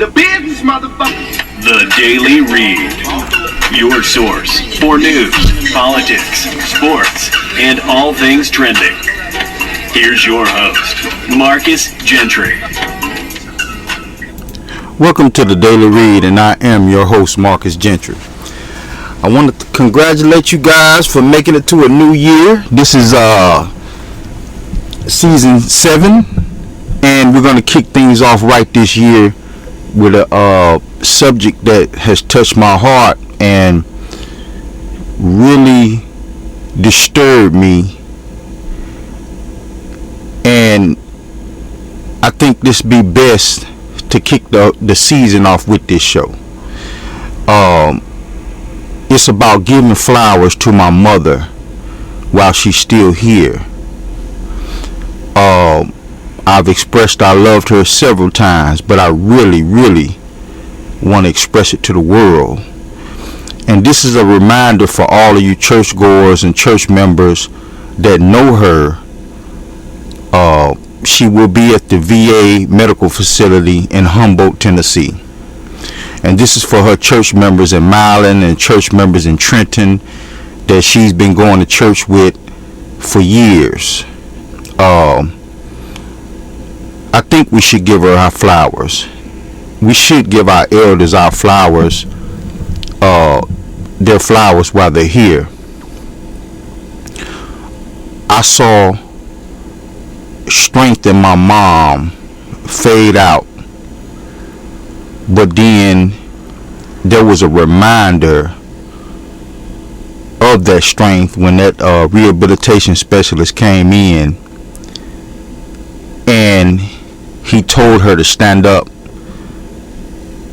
The business, motherfucker. The Daily Read. Your source for news, politics, sports, and all things trending. Here's your host, Marcus Gentry. Welcome to the Daily Read, and I am your host, Marcus Gentry. I want to congratulate you guys for making it to a new year. This is season 7, and we're going to kick things off right this year with a subject that has touched my heart and really disturbed me. And I think this be best to kick the season off with this show. It's about giving flowers to my mother while she's still here. I've expressed I loved her several times, but I really want to express it to the world. And this is a reminder for all of you churchgoers and church members that know her. She will be at the VA medical facility in Humboldt, Tennessee. And this is for her church members in Milan and church members in Trenton that she's been going to church with for years. I think we should give her our flowers. We should give our elders our flowers, their flowers while they're here. I saw strength in my mom fade out, but then there was a reminder of that strength when that rehabilitation specialist came in and he told her to stand up.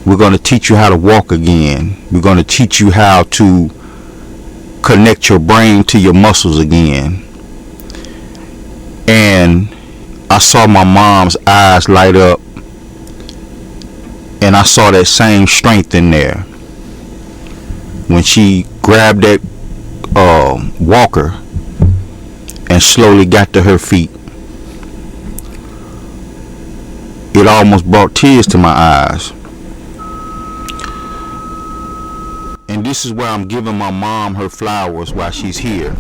We're going to teach you how to walk again. We're going to teach you how to connect your brain to your muscles again. And I saw my mom's eyes light up, and I saw that same strength in there when she grabbed that walker and slowly got to her feet. It almost brought tears to my eyes. And this is where I'm giving my mom her flowers while she's here.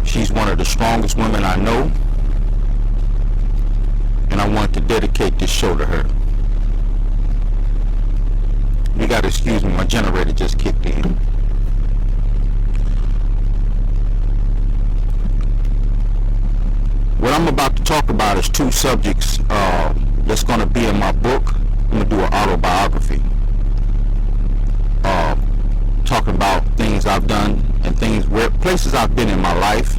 She's one of the strongest women I know, and I want to dedicate this show to her. You gotta excuse me, my generator just kicked in. What I'm about to talk about is 2 subjects that's going to be in my book. I'm going to do an autobiography. Talking about things I've done and places I've been in my life.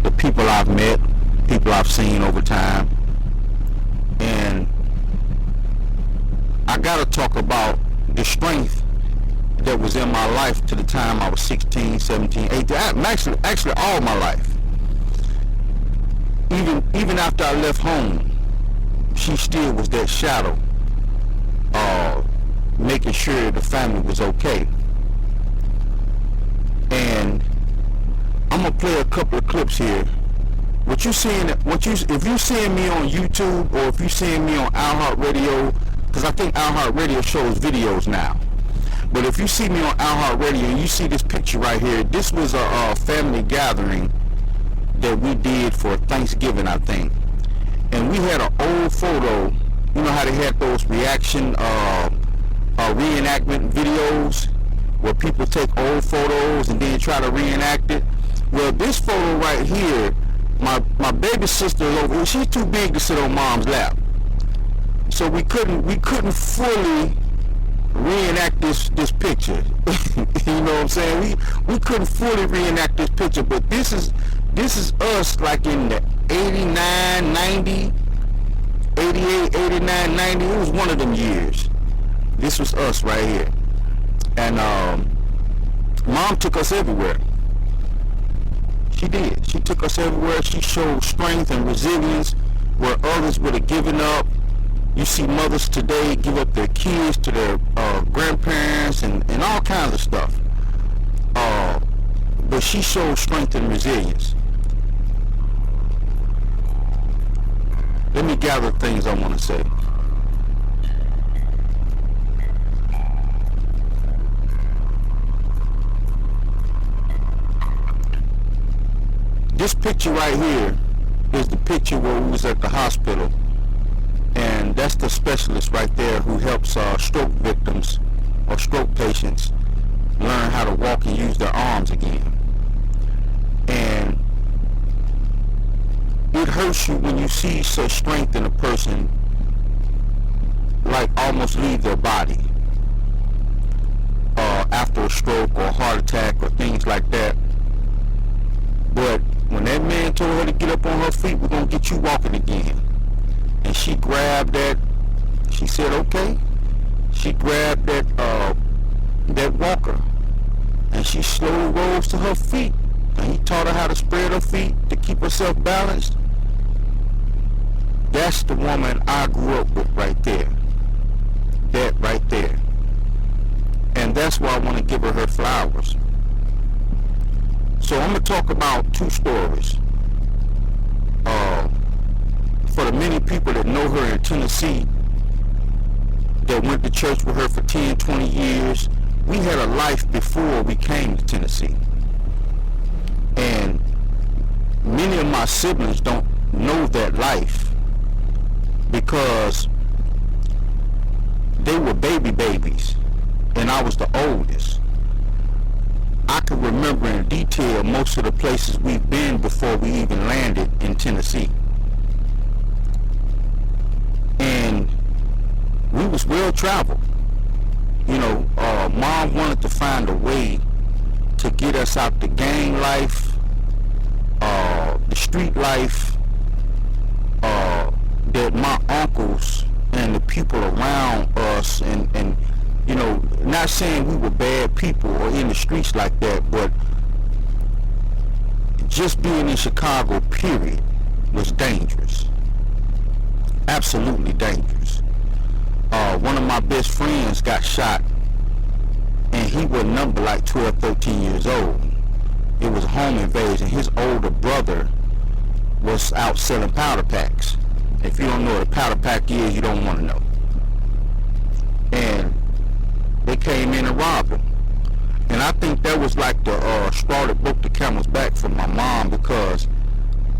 The people I've met, people I've seen over time. And I got to talk about the strength that was in my life to the time I was 16, 17, 18, actually all my life. Even after I left home, she still was that shadow, making sure the family was okay. And I'm gonna play a couple of clips here. If you're seeing me on YouTube or if you're seeing me on iHeartRadio, because I think iHeartRadio shows videos now. But if you see me on iHeartRadio and you see this picture right here, this was a family gathering that we did for Thanksgiving, I think. And we had an old photo. You know how they had those reaction reenactment videos where people take old photos and then try to reenact it? Well, this photo right here, my baby sister is over here. She's too big to sit on mom's lap, so we couldn't fully reenact this picture. You know what I'm saying? We couldn't fully reenact this picture, but this is us like in the 89, 90, 88, 89, 90. It was one of them years. This was us right here. And mom took us everywhere. She did. She took us everywhere. She showed strength and resilience where others would have given up. You see mothers today give up their kids to their grandparents and all kinds of stuff. But she showed strength and resilience. Let me gather things I want to say. This picture right here is the picture where we was at the hospital, and that's the specialist right there who helps stroke victims or stroke patients learn how to walk and use their arms again. And it hurts you when you see such strength in a person, like almost leave their body after a stroke or a heart attack or things like that. But when that man told her to get up on her feet, we're going to get you walking again. And she grabbed that, she said, okay. She grabbed that walker, and she slowly rose to her feet. And he taught her how to spread her feet to keep herself balanced. That's the woman I grew up with right there. That right there. And that's why I want to give her flowers. So I'm going to talk about two stories. For the many people that know her in Tennessee, that went to church with her for 10, 20 years, we had a life before we came to Tennessee. And many of my siblings don't know that life because they were babies, and I was the oldest. I can remember in detail most of the places we've been before we even landed in Tennessee. And we was well traveled. You know, Mom wanted to find a way to get us out the gang life, the street life, that my uncles and the people around us, and you know, not saying we were bad people or in the streets like that, but just being in Chicago, period, was dangerous. Absolutely dangerous. One of my best friends got shot, and he was numbered like 12, 13 years old. It was a home invasion. His older brother was out selling powder packs. If you don't know what a powder pack is, you don't want to know. And they came in and robbed him. And I think that was like the straw that broke the camel's back for my mom, because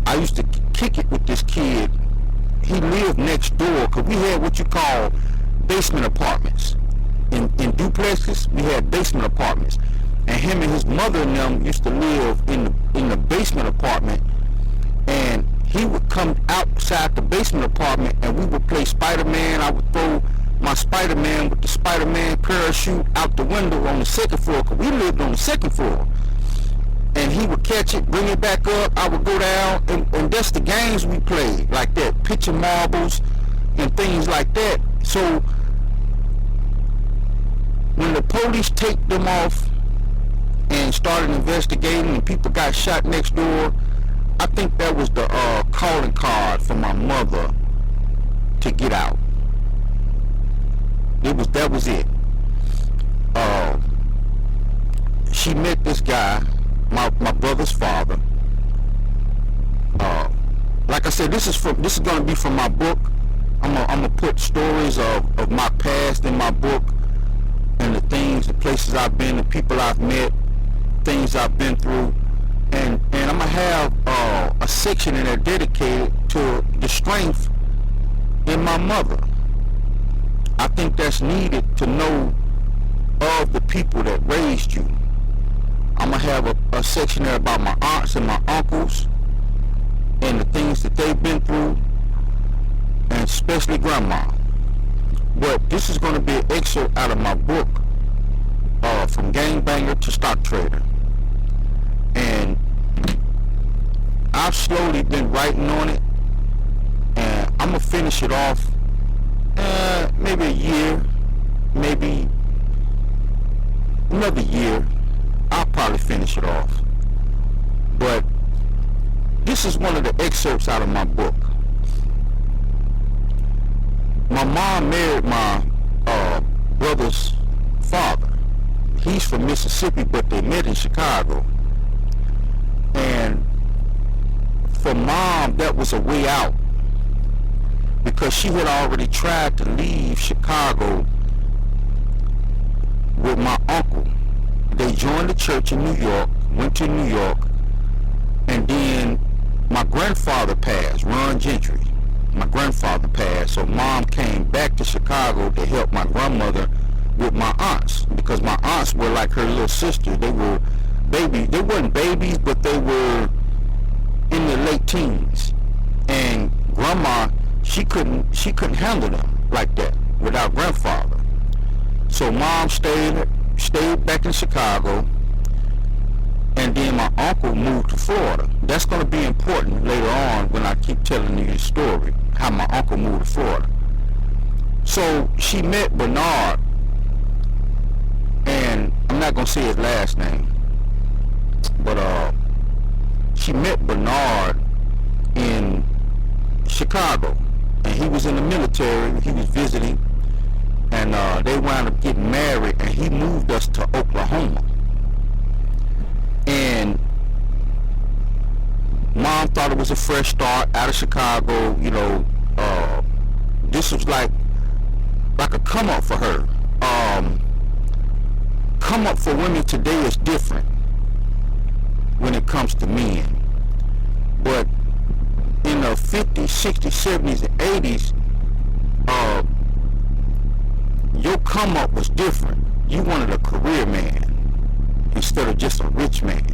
I used to kick it with this kid. He lived next door, because we had what you call basement apartments. In duplexes, we had basement apartments. And him and his mother and them used to live in the basement apartment. And he would come outside the basement apartment, and we would play Spider-Man. I would throw my Spider-Man with the Spider-Man parachute out the window on the second floor, because we lived on the second floor. And he would catch it, bring it back up, I would go down, and that's the games we played, like that, pitching marbles and things like that. So when the police take them off and started investigating and people got shot next door, I think that was the calling card for my mother to get out. That was it. She met this guy, my brother's father. Like I said, this is going to be from my book. I'm gonna put stories of my past in my book, and the things, the places I've been, the people I've met, things I've been through, and I'm gonna have a section in there dedicated to the strength in my mother. I think that's needed to know of the people that raised you. I'm gonna have a section there about my aunts and my uncles and the things that they've been through, and especially grandma. But this is going to be an excerpt out of my book, From Gangbanger to Stock Trader. And I've slowly been writing on it, and I'm going to finish it off maybe a year, maybe another year. I'll probably finish it off. But this is one of the excerpts out of my book. My mom married my brother's father. He's from Mississippi, but they met in Chicago. And for Mom, that was a way out, because she had already tried to leave Chicago with my uncle. They joined the church in New York, went to New York, and then grandfather passed, Ron Gentry. My grandfather passed, so mom came back to Chicago to help my grandmother with my aunts, because my aunts were like her little sisters. They were babies. They weren't babies, but they were in their late teens. And grandma, she couldn't handle them like that without grandfather. So mom stayed back in Chicago, and then my uncle moved to Florida. That's going to be important later on when I keep telling you the story, how my uncle moved to Florida. So she met Bernard, and I'm not going to say his last name, but she met Bernard in Chicago, and he was in the military. He was visiting, and they wound up getting married, and he moved us to Oklahoma. And mom thought it was a fresh start out of Chicago. You know, this was like a come up for her. Come up for women today is different when it comes to men. But in the 50s, 60s, 70s, and 80s, your come up was different. You wanted a career man instead of just a rich man.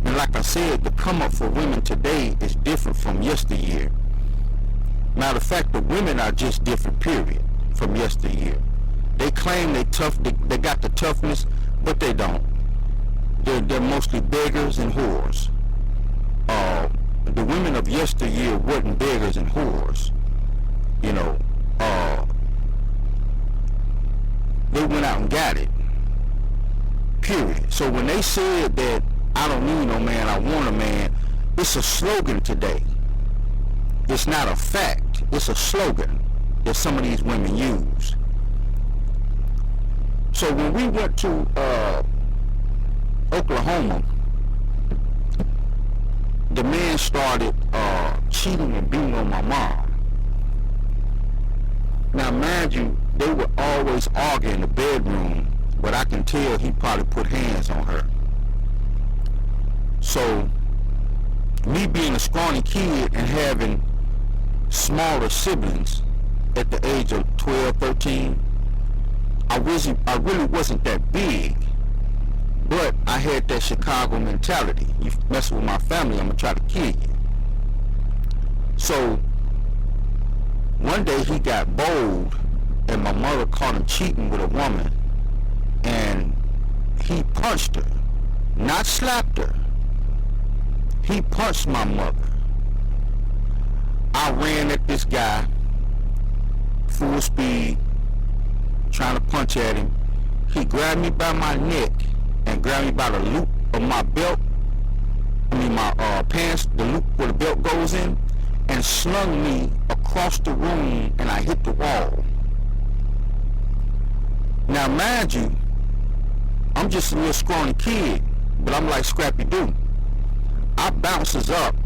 And like I said, the come up for women today is different from yesteryear. Matter of fact, the women are just different, period, from yesteryear. They claim they tough, they got the toughness, but they don't. They're mostly beggars and whores. The women of yesteryear weren't beggars and whores. You know, they went out and got it, period. So when they said that I don't need no man, I want a man, it's a slogan today. It's not a fact. It's a slogan that some of these women use. So when we went to Oklahoma, the man started cheating and beating on my mom. Now, mind you, they would always argue in the bedroom, but I can tell he probably put hands on her. So, me being a scrawny kid and having smaller siblings at the age of 12, 13, I really wasn't that big, but I had that Chicago mentality. You mess with my family, I'm gonna try to kill you. So one day he got bold, and my mother caught him cheating with a woman, and he punched her, not slapped her. He punched my mother. I ran at this guy, full speed, trying to punch at him. He grabbed me by my neck and grabbed me by the loop of my belt, my pants, the loop where the belt goes in, and slung me across the room, and I hit the wall. Now mind you, I'm just a little scrawny kid, but I'm like Scrappy-Doo. I bounces up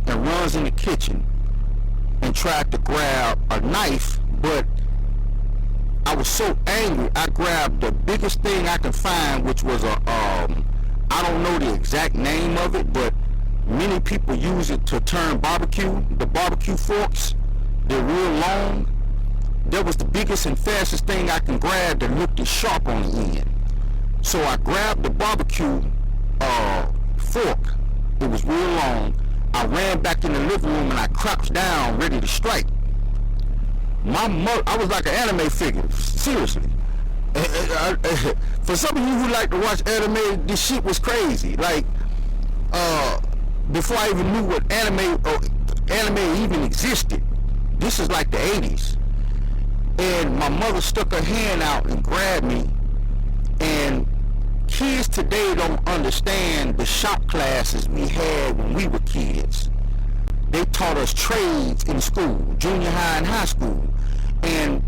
and runs in the kitchen and tried to grab a knife, but I was so angry, I grabbed the biggest thing I could find, which was I don't know the exact name of it, but many people use it to turn barbecue, the barbecue forks. They're real long. That was the biggest and fastest thing I can grab that looked as sharp on the end. So I grabbed the barbecue fork. It was real long. I ran back in the living room and I crouched down ready to strike. My mother, I was like an anime figure, seriously. For some of you who like to watch anime, this shit was crazy. Like, before I even knew what anime even existed, this is like the 80s. And my mother stuck her hand out and grabbed me. And kids today don't understand the shop classes we had when we were kids. They taught us trades in school, junior high and high school. And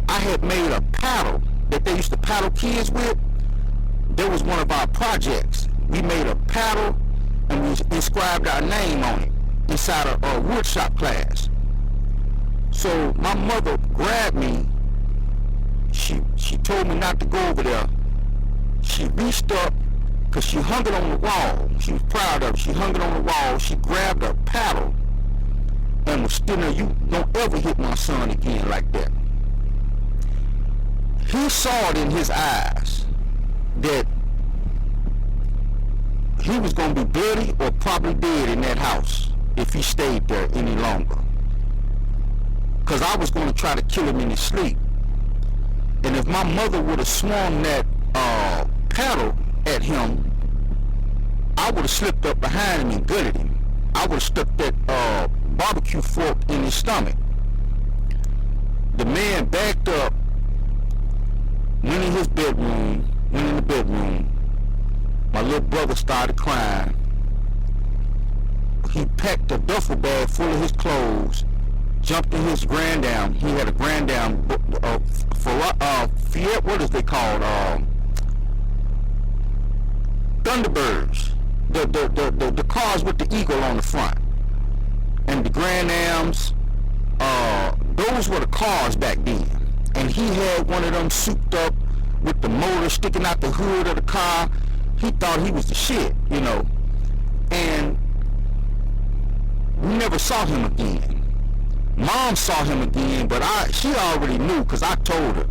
I had made a paddle that they used to paddle kids with. That was one of our projects. We made a paddle and we inscribed our name on it inside a wood shop class. So my mother grabbed me. She told me not to go over there. She reached up, because she hung it on the wall. She was proud of it. She hung it on the wall. She grabbed a paddle and was still there. You don't ever hit my son again like that. He saw it in his eyes that he was going to be bloody or probably dead in that house if he stayed there any longer. Because I was going to try to kill him in his sleep. And if my mother would have swung that paddle at him, I would have slipped up behind him and gutted him. I would have stuck that barbecue fork in his stomach. The man backed up, went in his bedroom, went in the bedroom. My little brother started crying. He packed a duffel bag full of his clothes, jumped in his Grand Dam. He had a Grand Dam Fiat, what is they called? Thunderbirds. The cars with the eagle on the front. And the Grand Dams, those were the cars back then. And he had one of them souped up with the motor sticking out the hood of the car. He thought he was the shit, you know. And we never saw him again. Mom saw him again, but she already knew, because I told her,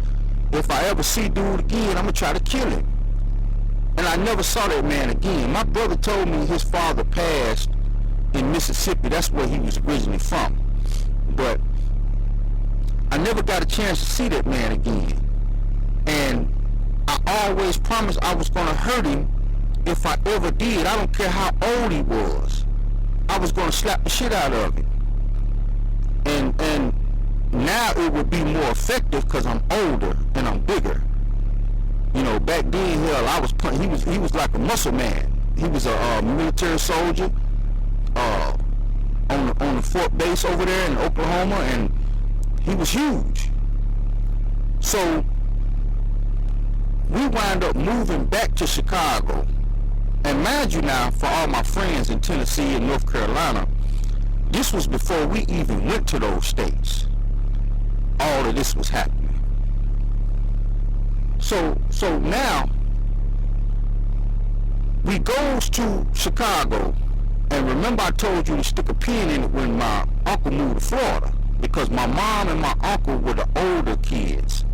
if I ever see dude again, I'm going to try to kill him. And I never saw that man again. My brother told me his father passed in Mississippi. That's where he was originally from. But I never got a chance to see that man again. And I always promised I was going to hurt him if I ever did. I don't care how old he was. I was going to slap the shit out of him. And now it would be more effective because I'm older and I'm bigger. You know, back then, hell, I was he was like a muscle man. He was a military soldier on the Fort Base over there in Oklahoma, and he was huge. So we wound up moving back to Chicago. And mind you now, for all my friends in Tennessee and North Carolina, this was before we even went to those states. All of this was happening. So now we goes to Chicago, and remember I told you to stick a pin in it when my uncle moved to Florida, because my mom and my uncle were the older kids,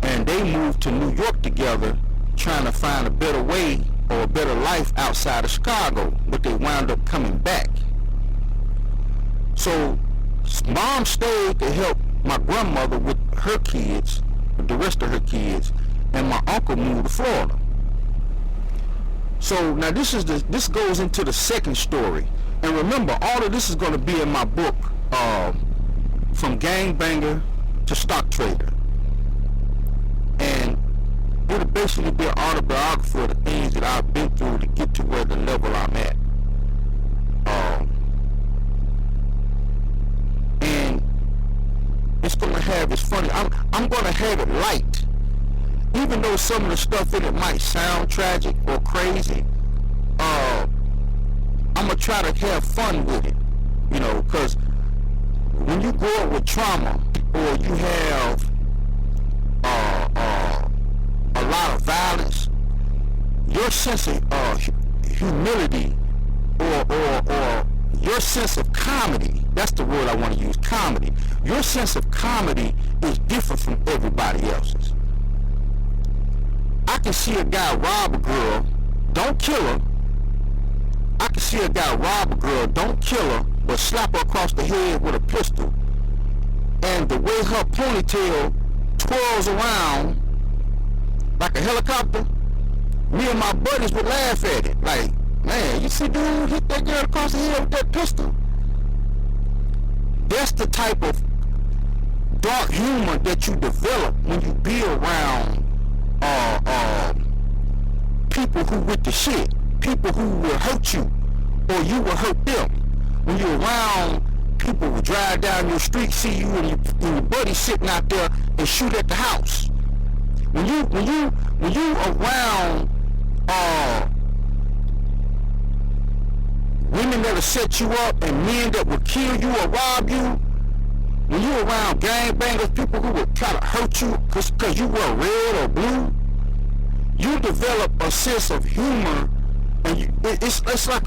and they moved to New York together, trying to find a better way or a better life outside of Chicago, but they wound up coming back. So mom stayed to help my grandmother with her kids, with the rest of her kids, and my uncle moved to Florida. So now this goes into the second story. And remember, all of this is going to be in my book, From Gangbanger to Stock Trader. And it'll basically be an autobiography of the things that I've been through to get to where the level I'm at. And it's going to have, it's funny, I'm going to have it light. Even though some of the stuff in it might sound tragic or crazy, I'm going to try to have fun with it, you know, because when you grow up with trauma, or you have a lot of violence, your sense of humility or your sense of comedy, that's the word I want to use, comedy. Your sense of comedy is different from everybody else's. I can see a guy rob a girl, don't kill her. I can see a guy rob a girl, don't kill her, but slap her across the head with a pistol. And the way her ponytail twirls around like a helicopter, me and my buddies would laugh at it. Like, man, you see dude hit that girl across the head with that pistol? That's the type of dark humor that you develop when you be around people who with the shit, people who will hurt you, or you will hurt them. When you're around people who drive down your street, see you and your buddy sitting out there and shoot at the house. When you around women that'll set you up and men that will kill you or rob you, when you around gangbangers, people who will try to hurt you because you wear red or blue, you develop a sense of humor, and it's like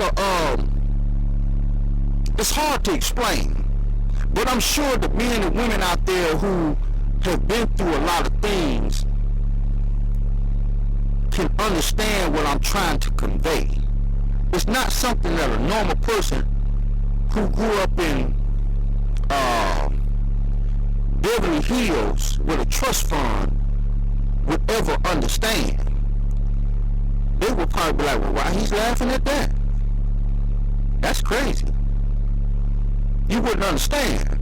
it's hard to explain. But I'm sure the men and women out there who have been through a lot of things can understand what I'm trying to convey. It's not something that a normal person who grew up in Beverly Hills with a trust fund would ever understand. They would probably be like, well, why he's laughing at that? That's crazy. You wouldn't understand.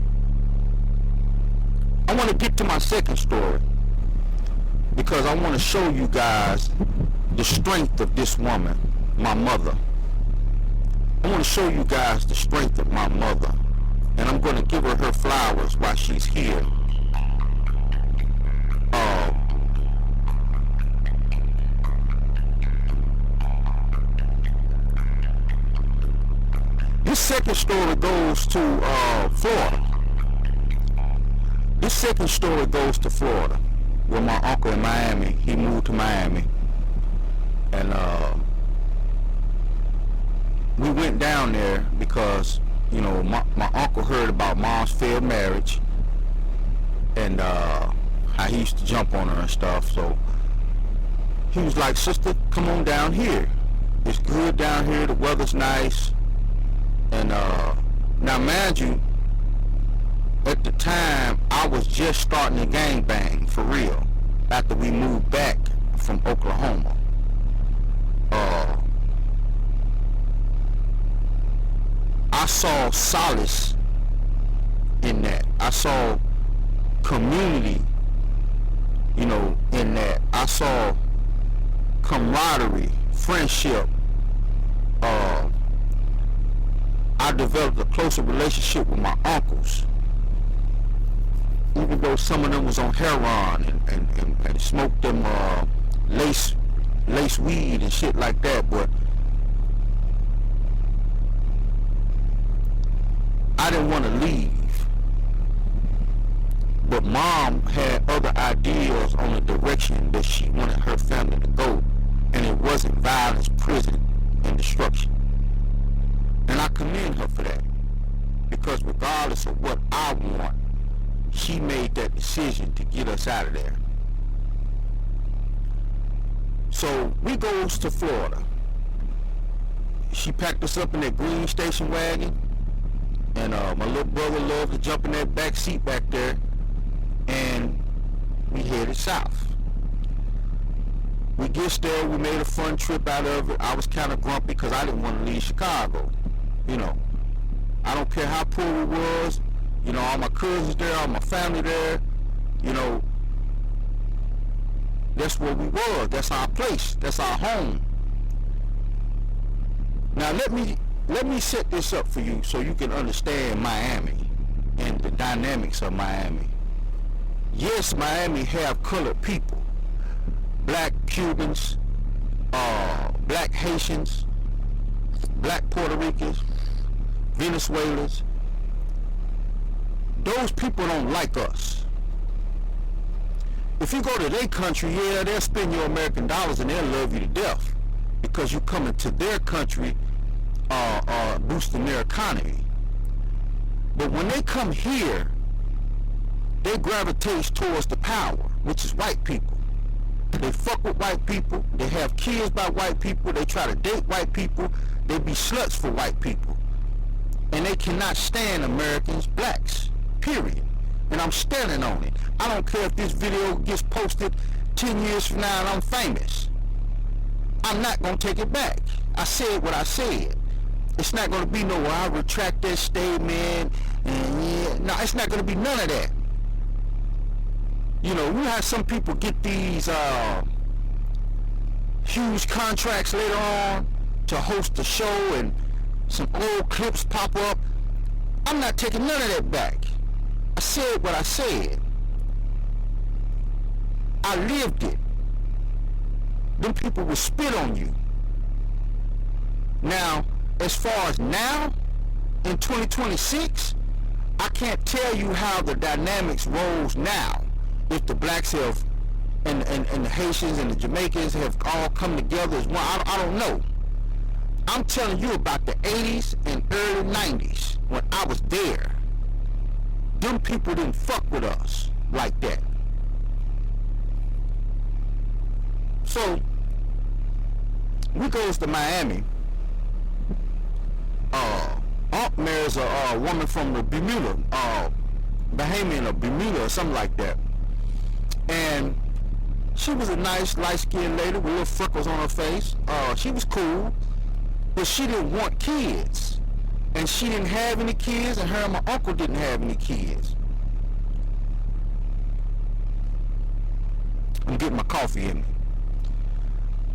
I want to get to my second story because I want to show you guys the strength of this woman, my mother. I want to show you guys the strength of my mother, and I'm going to give her flowers while she's here. This second story goes to Florida. This second story goes to Florida, where my uncle in Miami, he moved to Miami, and we went down there because, you know, my uncle heard about mom's failed marriage and how he used to jump on her and stuff. So he was like, sister, come on down here. It's good down here. The weather's nice. And now, mind you, at the time, I was just starting to gangbang for real after we moved back from Oklahoma. I saw solace in that. I saw community, you know, in that. I saw camaraderie, friendship. I developed a closer relationship with my uncles, even though some of them was on heroin and smoked them lace weed and shit like that. But I didn't want to leave. But mom had other ideas on the direction that she wanted her family to go, and it wasn't violence, prison, and destruction. And I commend her for that, because regardless of what I want, she made that decision to get us out of there. So we goes to Florida. She packed us up in that green station wagon, and my little brother loved to jump in that back seat back there, and we headed south. We get there, we made a fun trip out of it. I was kind of grumpy because I didn't want to leave Chicago. You know, I don't care how poor we was, you know, all my cousins there, all my family there, you know, that's where we was, that's our place, that's our home. Now let me set this up for you so you can understand Miami and the dynamics of Miami. Yes, Miami have colored people, black Cubans, black Haitians, black Puerto Ricans, Venezuelans. Those people don't like us. If you go to their country, yeah, they'll spend your American dollars and they'll love you to death because you come into their country boosting their economy. But when they come here, they gravitate towards the power, which is white people. They fuck with white people. They have kids by white people. They try to date white people. They be sluts for white people. And they cannot stand Americans, blacks, period. And I'm standing on it. I don't care if this video gets posted 10 years from now and I'm famous. I'm not going to take it back. I said what I said. It's not going to be no, well, I retract that statement. And yeah, no, it's not going to be none of that. You know, we have some people get these huge contracts later on to host a show and some old clips pop up. I'm not taking none of that back. I said what I said. I lived it. Them people will spit on you. Now, as far as now, in 2026, I can't tell you how the dynamics rolls now. If the blacks have and the Haitians and the Jamaicans have all come together as one. I don't know. I'm telling you about the 80s and early 90s when I was there. Them people didn't fuck with us like that. So we goes to Miami. Aunt marries a woman from the Bermuda, Bahamian or Bermuda or something like that. And she was a nice light-skinned lady with little freckles on her face. She was cool, but she didn't want kids. And she didn't have any kids, and her and my uncle didn't have any kids. I'm getting my coffee in me.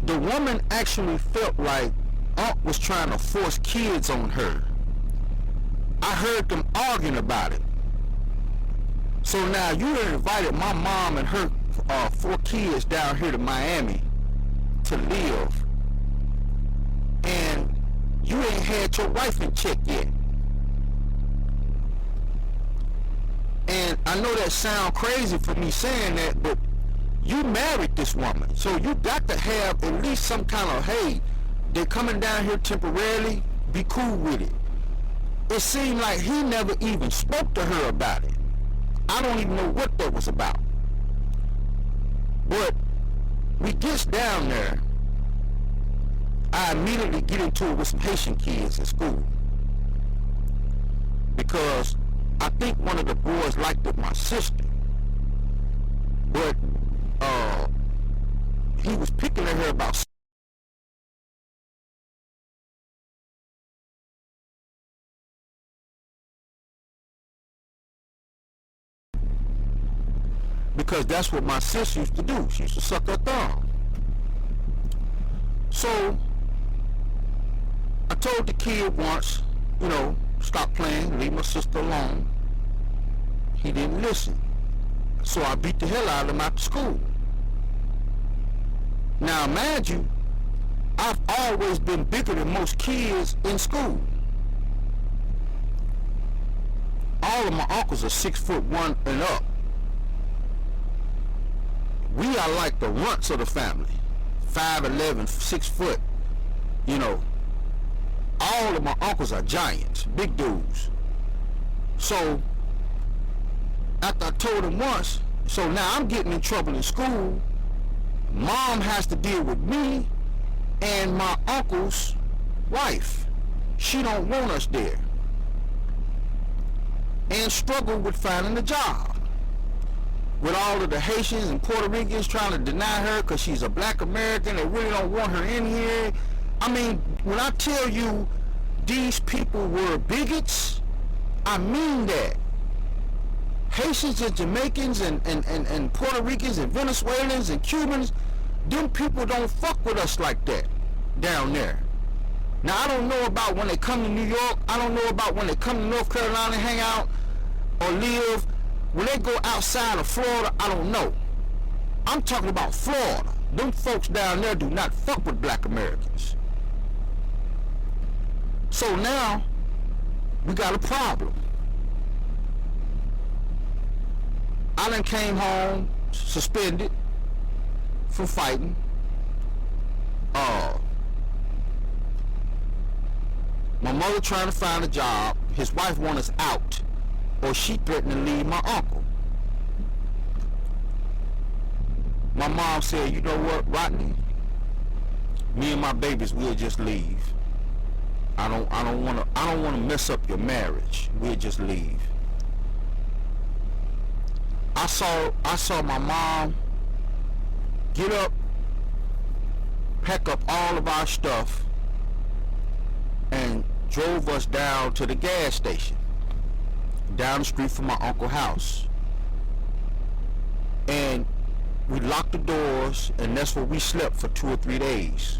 The woman actually felt like Aunt was trying to force kids on her. I heard them arguing about it. So now you invited my mom and her 4 kids down here to Miami to live, and you ain't had your wife in check yet. And I know that sound crazy for me saying that, but you married this woman, so you got to have at least some kind of, hey, they're coming down here temporarily, be cool with it. It seemed like he never even spoke to her about it. I don't even know what that was about. But we gets down there, I immediately get into it with some Haitian kids at school, because I think one of the boys liked it, my sister, but he was picking at her about because that's what my sis used to do. She used to suck her thumb. So I told the kid once, stop playing, leave my sister alone. He didn't listen. So I beat the hell out of him after school. Now imagine, I've always been bigger than most kids in school. All of my uncles are 6'1" and up. We are like the runts of the family. 5'11", 6 foot. All of my uncles are giants, big dudes. So after I told him once, so now I'm getting in trouble in school. Mom has to deal with me and my uncle's wife. She don't want us there. And struggle with finding a job. With all of the Haitians and Puerto Ricans trying to deny her because she's a black American, they really don't want her in here. I mean, when I tell you these people were bigots, I mean that. Haitians and Jamaicans and Puerto Ricans and Venezuelans and Cubans, them people don't fuck with us like that down there. Now, I don't know about when they come to New York. I don't know about when they come to North Carolina and hang out or live. When they go outside of Florida, I don't know. I'm talking about Florida. Them folks down there do not fuck with black Americans. So now, we got a problem. I done came home suspended from fighting. My mother trying to find a job. His wife want us out, or she threatened to leave my uncle. My mom said, you know what, Rodney? Me and my babies, we'll just leave. I don't want to mess up your marriage. We'll just leave. I saw my mom get up, pack up all of our stuff, and drove us down to the gas station down the street from my uncle's house. And we locked the doors, and that's where we slept for 2 or 3 days.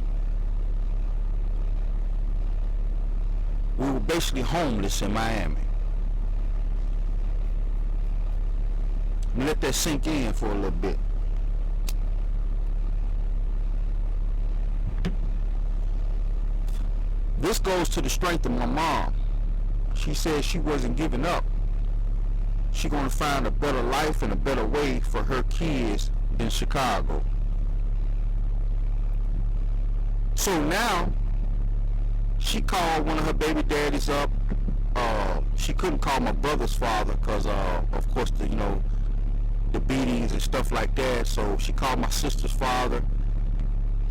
We were basically homeless in Miami. Let that sink in for a little bit. This goes to the strength of my mom. She said she wasn't giving up. She's going to find a better life and a better way for her kids in Chicago. So now she called one of her baby daddies up. She couldn't call my brother's father because of course the beatings and stuff like that. So she called my sister's father,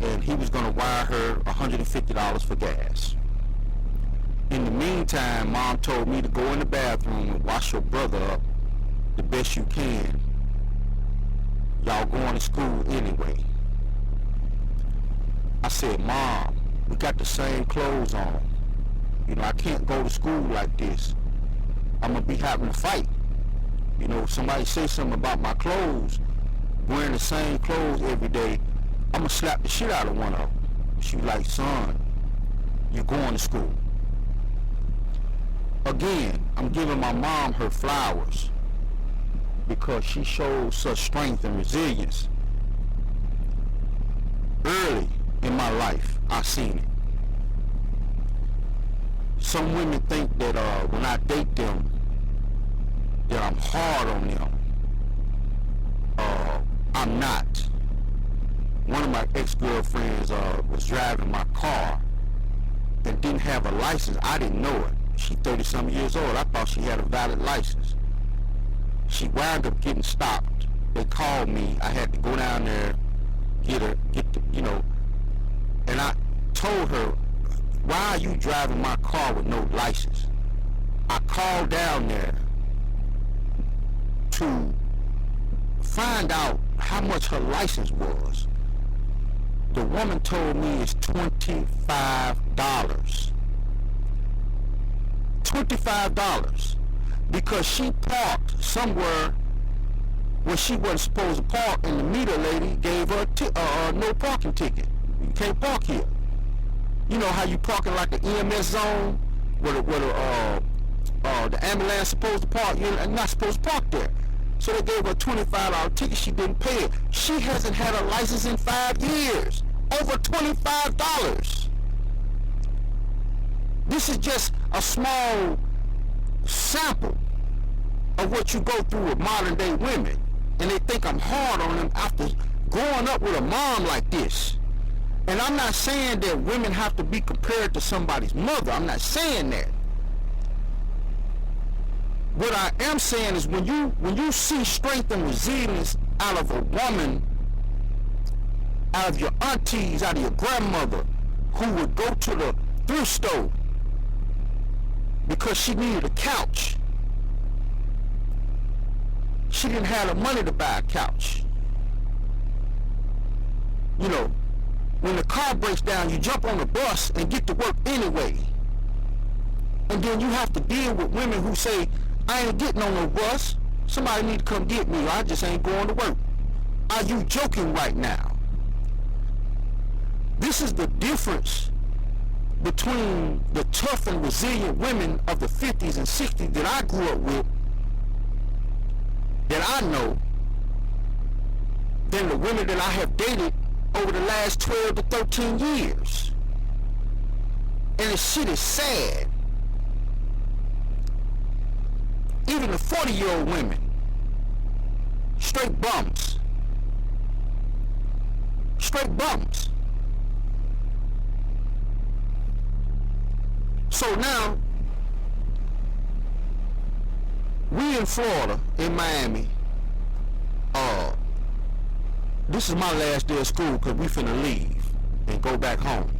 and he was going to wire her $150 for gas. In the meantime, Mom told me to go in the bathroom and wash your brother up the best you can. Y'all going to school anyway. I said, Mom, we got the same clothes on. I can't go to school like this. I'm going to be having a fight. Somebody say something about my clothes, wearing the same clothes every day, I'm going to slap the shit out of one of them. She was like, son, you're going to school. Again, I'm giving my mom her flowers because she showed such strength and resilience. Early in my life, I seen it. Some women think that when I date them, that I'm hard on them. I'm not. One of my ex-girlfriends was driving my car and didn't have a license. I didn't know it. She 30-something years old. I thought she had a valid license. She wound up getting stopped. They called me. I had to go down there, and I told her, why are you driving my car with no license? I called down there to find out how much her license was. The woman told me it's $25. $25 because she parked somewhere where she wasn't supposed to park, and the meter lady gave her a no parking ticket. You can't park here. You know how you parking like the EMS zone where the ambulance supposed to park? You're not supposed to park there. So they gave her a $25 ticket. She didn't pay it. She hasn't had a license in 5 years. Over $25. This is just a small sample of what you go through with modern day women, and they think I'm hard on them after growing up with a mom like this. And I'm not saying that women have to be compared to somebody's mother. I'm not saying that. What I am saying is when you see strength and resilience out of a woman, out of your aunties, out of your grandmother, who would go to the thrift store because she needed a couch. She didn't have the money to buy a couch. When the car breaks down, you jump on the bus and get to work anyway. And then you have to deal with women who say, I ain't getting on no bus. Somebody need to come get me, or I just ain't going to work. Are you joking right now? This is the difference between the tough and resilient women of the 50s and 60s that I grew up with, that I know, than the women that I have dated over the last 12 to 13 years. And the shit is sad. Even the 40-year-old women, straight bums. Straight bums. So now, we in Florida, in Miami, this is my last day of school because we finna leave and go back home.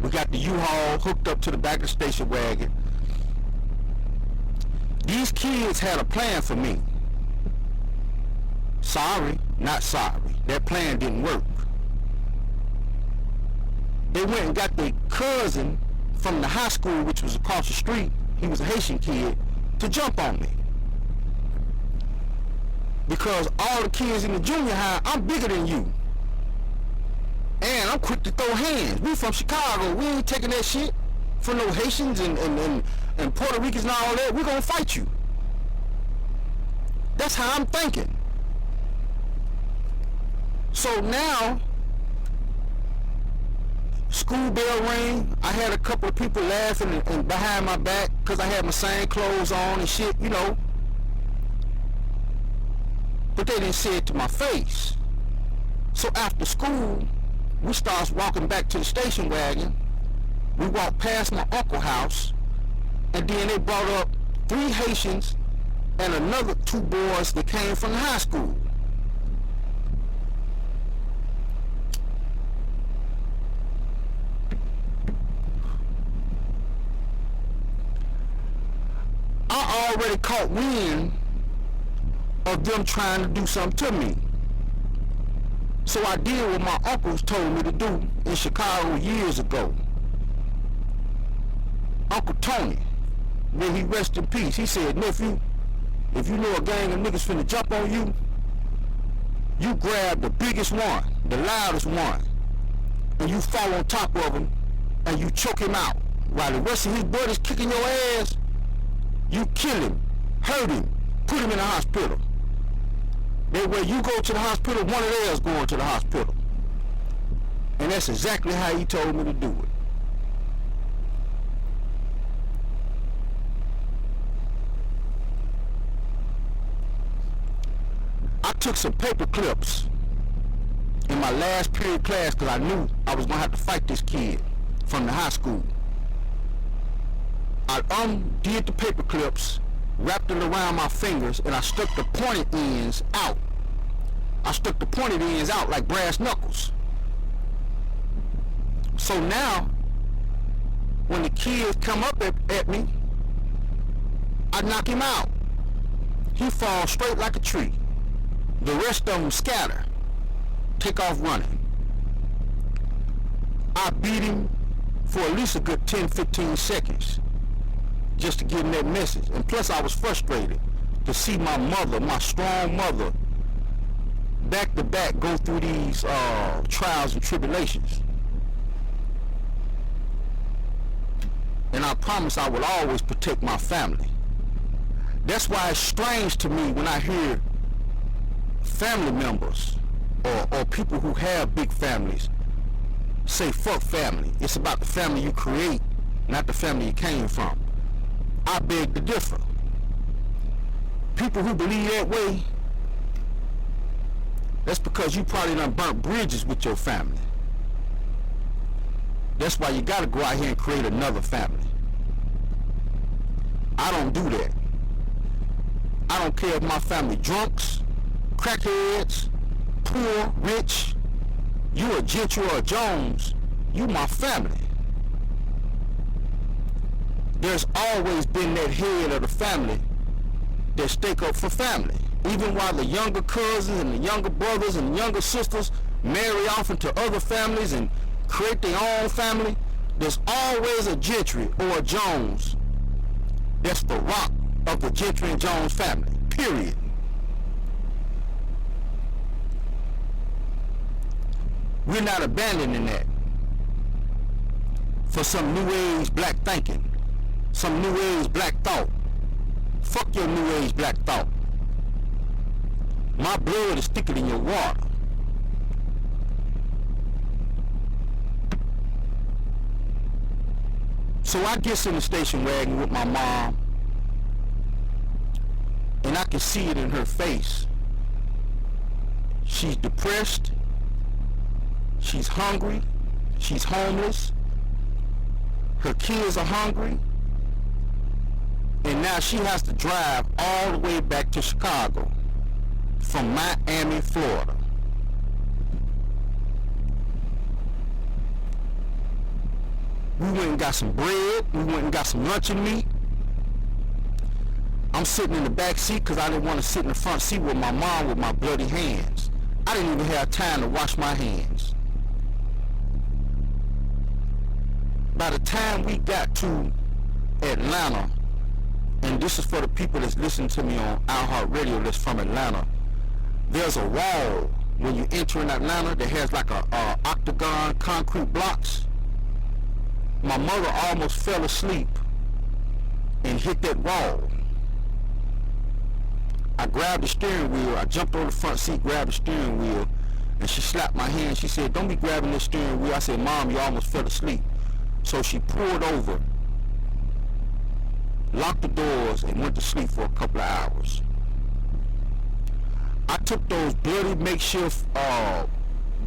We got the U-Haul hooked up to the back of the station wagon. These kids had a plan for me. Sorry, not sorry. That plan didn't work. They went and got their cousin from the high school, which was across the street. He was a Haitian kid, to jump on me. Because all the kids in the junior high, I'm bigger than you. And I'm quick to throw hands. We from Chicago. We ain't taking that shit for no Haitians and Puerto Ricans and all that. We're going to fight you. That's how I'm thinking. So now, school bell rang. I had a couple of people laughing and behind my back because I had my same clothes on and shit, but they didn't say it to my face. So after school, we started walking back to the station wagon. We walked past my uncle's house, and then they brought up 3 Haitians and another 2 boys that came from the high school. I already caught wind of them trying to do something to me. So I did what my uncles told me to do in Chicago years ago. Uncle Tony, may he rest in peace, he said, nephew, if you know a gang of niggas finna jump on you, you grab the biggest one, the loudest one, and you fall on top of him and you choke him out. While the rest of his buddies kicking your ass, you kill him, hurt him, put him in the hospital. That way you go to the hospital, one of theirs going to the hospital. And that's exactly how he told me to do it. I took some paper clips in my last period class because I knew I was going to have to fight this kid from the high school. I undid the paper clips, wrapped it around my fingers, and I stuck the pointed ends out. I stuck the pointed ends out like brass knuckles. So now, when the kids come up at me, I knock him out. He falls straight like a tree. The rest of them scatter, take off running. I beat him for at least a good 10-15 seconds just to give him that message. And plus I was frustrated to see my mother, my strong mother, back to back go through these trials and tribulations. And I promise I will always protect my family. That's why it's strange to me when I hear family members or people who have big families say fuck family. It's about the family you create, not the family you came from. I beg to differ. People who believe that way, that's because you probably done burnt bridges with your family. That's why you gotta go out here and create another family. I don't do that. I don't care if my family drunks, crackheads, poor, rich, you a Gentry or a Jones, you my family. There's always been that head of the family that stick up for family. Even while the younger cousins and the younger brothers and younger sisters marry off into other families and create their own family, there's always a Gentry or a Jones that's the rock of the Gentry and Jones family, period. We're not abandoning that for some new age black thinking, some new age black thought. Fuck your new age black thought. My blood is thicker than your water. So I get in the station wagon with my mom, and I can see it in her face. She's depressed. She's hungry. She's homeless. Her kids are hungry. And now she has to drive all the way back to Chicago from Miami, Florida. We went and got some bread. We went and got some luncheon meat. I'm sitting in the back seat because I didn't want to sit in the front seat with my mom with my bloody hands. I didn't even have time to wash my hands. By the time we got to Atlanta, and this is for the people that's listening to me on iHeartRadio that's from Atlanta, there's a wall when you enter in Atlanta that has like a octagon concrete blocks. My mother almost fell asleep and hit that wall. I grabbed the steering wheel, I jumped on the front seat, grabbed the steering wheel, and she slapped my hand. She said, "Don't be grabbing the steering wheel." I said, "Mom, you almost fell asleep." So she pulled over, locked the doors, and went to sleep for a couple of hours. I took those bloody makeshift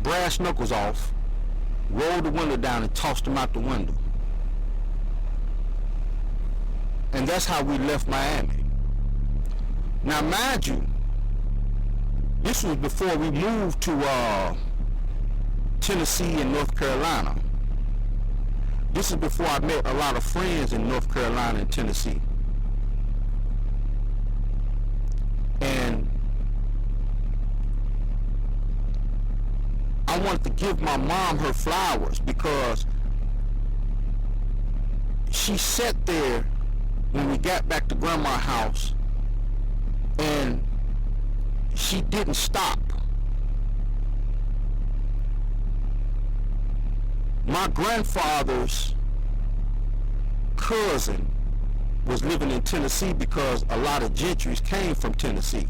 brass knuckles off, rolled the window down and tossed them out the window. And that's how we left Miami. Now mind you, this was before we moved to Tennessee and North Carolina. This is before I met a lot of friends in North Carolina and Tennessee. And I wanted to give my mom her flowers because she sat there when we got back to grandma's house and she didn't stop. My grandfather's cousin was living in Tennessee because a lot of gentry came from Tennessee.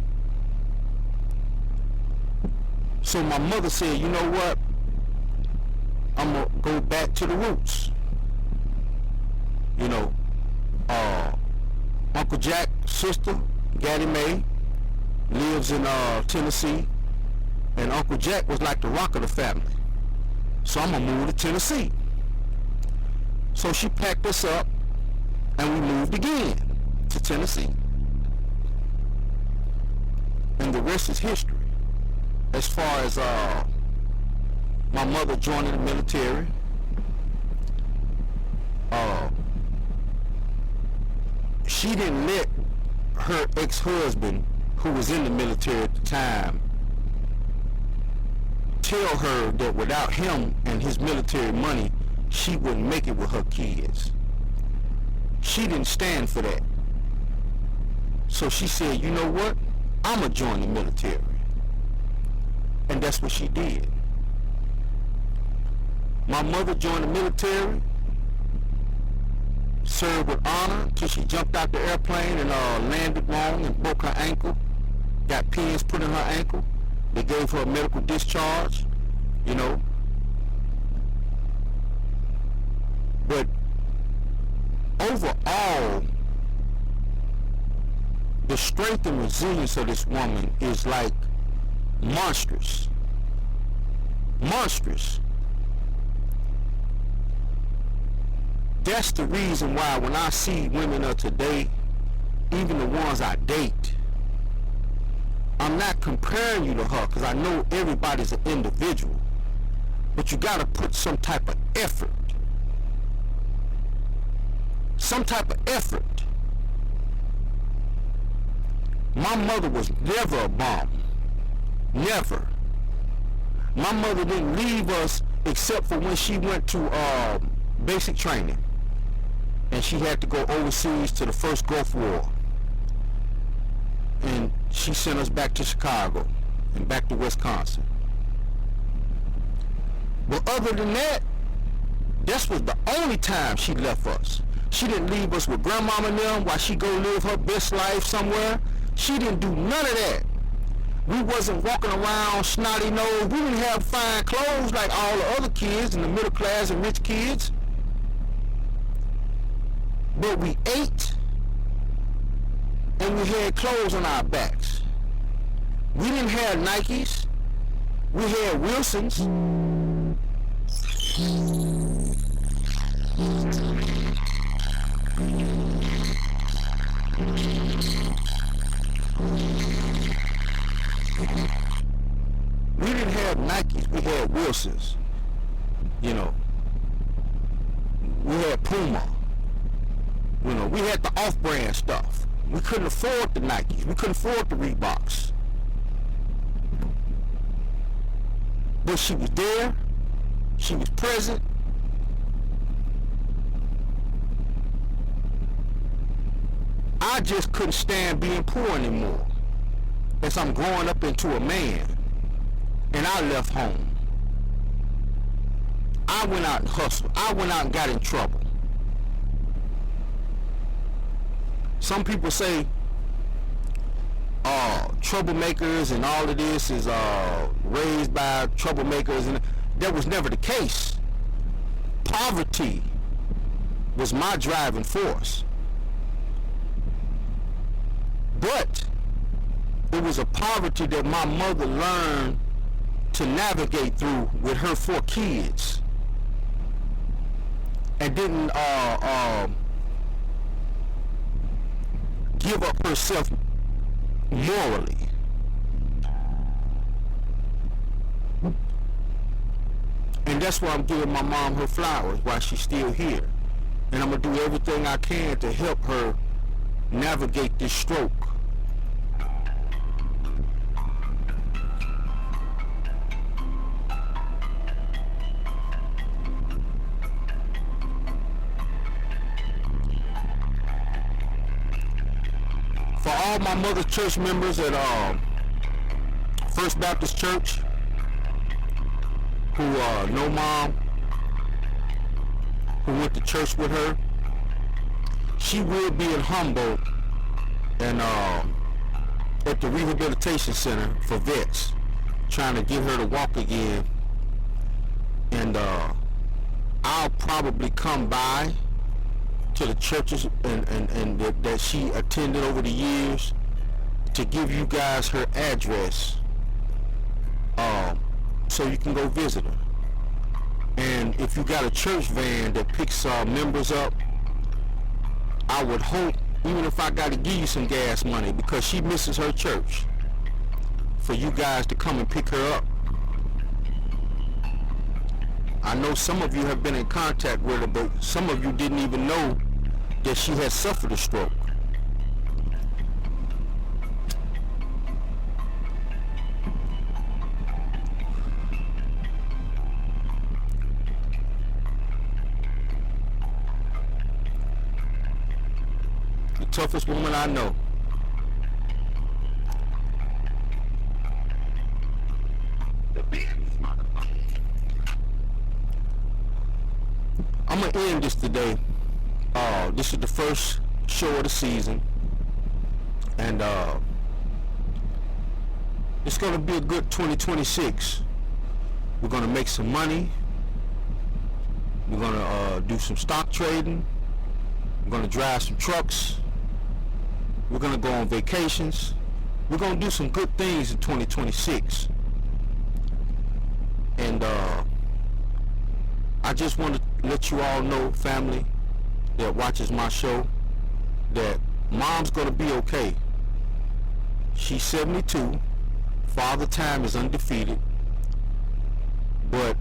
So my mother said, you know what? I'm going to go back to the roots. You know, Uncle Jack's sister, Gaddy Mae, lives in Tennessee. And Uncle Jack was like the rock of the family. So I'm going to move to Tennessee. So she packed us up and we moved again to Tennessee. And the rest is history. As far as my mother joining the military, she didn't let her ex-husband, who was in the military at the time, tell her that without him and his military money, she wouldn't make it with her kids. She didn't stand for that. So she said, you know what? I'm going to join the military. And that's what she did. My mother joined the military, served with honor until she jumped out the airplane and landed wrong and broke her ankle. Got pins put in her ankle. They gave her a medical discharge, you know. But overall, the strength and resilience of this woman is like monstrous. Monstrous. That's the reason why when I see women of today, even the ones I date, I'm not comparing you to her because I know everybody's an individual. But you gotta put some type of effort. Some type of effort. My mother was never a bum. Never. My mother didn't leave us except for when she went to basic training. And she had to go overseas to the first Gulf War. And she sent us back to Chicago and back to Wisconsin. But other than that, this was the only time she left us. She didn't leave us with grandmama and them while she go live her best life somewhere. She didn't do none of that. We wasn't walking around snotty nose. We didn't have fine clothes like all the other kids and the middle class and rich kids. But we ate and we had clothes on our backs. We didn't have Nikes. We had Wilsons. We didn't have Nikes. We had Wilsons. You know. We had Puma. You know, we had the off-brand stuff. We couldn't afford the Nikes. We couldn't afford the Reeboks. But she was there. She was present. I just couldn't stand being poor anymore. As I'm growing up into a man. And I left home. I went out and hustled. I went out and got in trouble. Some people say troublemakers and all of this is raised by troublemakers, and that was never the case. Poverty was my driving force. But it was a poverty that my mother learned to navigate through with her 4 kids, and didn't give up herself morally. And that's why I'm giving my mom her flowers while she's still here. And I'm going to do everything I can to help her navigate this stroke. For all my mother's church members at First Baptist Church who know mom, who went to church with her, she will be in Humboldt and at the rehabilitation center for vets, trying to get her to walk again. And I'll probably come by to the churches and that she attended over the years to give you guys her address, so you can go visit her. And if you got a church van that picks members up, I would hope, even if I got to give you some gas money because she misses her church, for you guys to come and pick her up. I know some of you have been in contact with her, but some of you didn't even know that she had suffered a stroke. The toughest woman I know. I'm gonna end this today. This is the first show of the season, and it's gonna be a good 2026. We're gonna make some money. We're gonna do some stock trading. We're gonna drive some trucks. We're gonna go on vacations. We're gonna do some good things in 2026. And I just want to let you all know, family that watches my show, that mom's gonna be okay. She's 72. Father Time is undefeated. But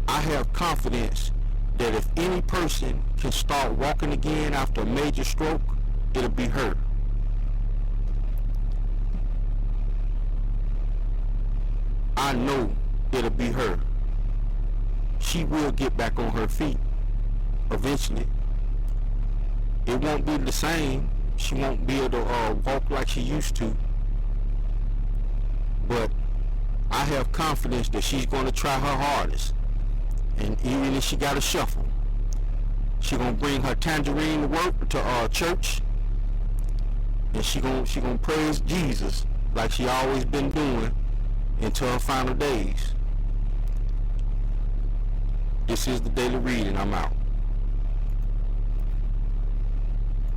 I have confidence that if any person can start walking again after a major stroke, it'll be her. I know it'll be her. She will get back on her feet eventually. It won't be the same. She won't be able to walk like she used to. But I have confidence that she's going to try her hardest. And even if she got to shuffle, she going to bring her tangerine to work, to church. And she gonna praise Jesus like she always been doing until her final days. This is the Daily Read, and I'm out.